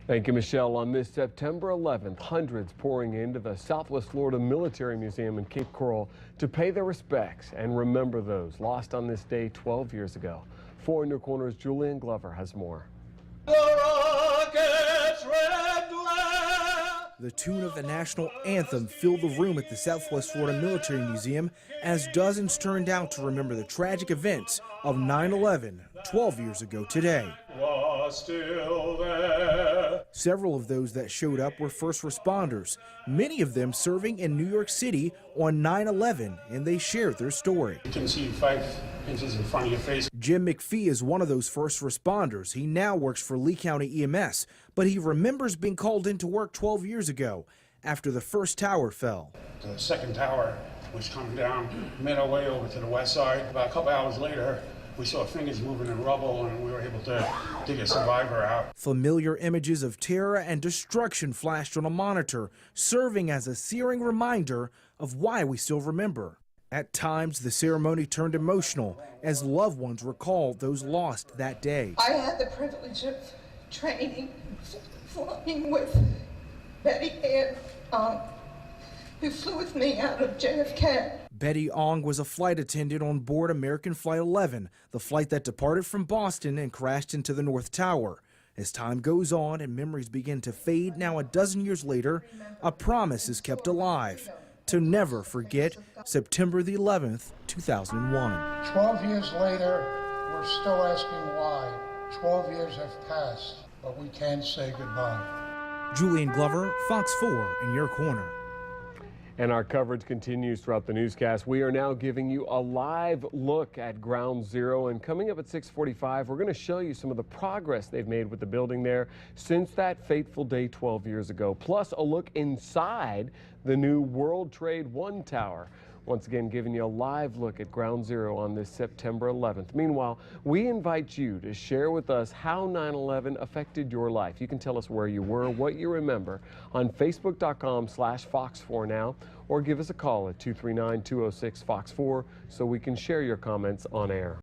Thank you, Michelle. On this September 11th, hundreds pouring into the Southwest Florida Military Museum in Cape Coral to pay their respects and remember those lost on this day 12 years ago. 4 in Your Corner's Julian Glover has more. The tune of the national anthem filled the room at the Southwest Florida Military Museum as dozens turned out to remember the tragic events of 9/11 12 years ago today. Still there. Several of those that showed up were first responders, many of them serving in New York City on 9/11, and they shared their story. You can see 5 inches in front of your face. Jim McPhee is one of those first responders. He now works for Lee County EMS, but he remembers being called into work 12 years ago after the first tower fell. The second tower was coming down, made our way over to the west side. About a couple hours later, we saw fingers moving in rubble, and we were able to dig a survivor out. Familiar images of terror and destruction flashed on a monitor, serving as a searing reminder of why we still remember. At times, the ceremony turned emotional as loved ones recalled those lost that day. I had the privilege of training, flying with Betty Ann, who flew with me out of JFK. Betty Ong was a flight attendant on board American Flight 11, the flight that departed from Boston and crashed into the North Tower. As time goes on and memories begin to fade, now a dozen years later, a promise is kept alive to never forget September the 11th, 2001. 12 years later, we're still asking why. 12 years have passed, but we can't say goodbye. Julian Glover, Fox 4 in your corner. And our coverage continues throughout the newscast. We are now giving you a live look at Ground Zero, and coming up at 6:45, we're going to show you some of the progress they've made with the building there since that fateful day 12 years ago, plus a look inside the new World Trade One Tower. Once again, giving you a live look at Ground Zero on this September 11th. Meanwhile, we invite you to share with us how 9/11 affected your life. You can tell us where you were, what you remember on Facebook.com/Fox4Now, or give us a call at 239-206-FOX4 so we can share your comments on air.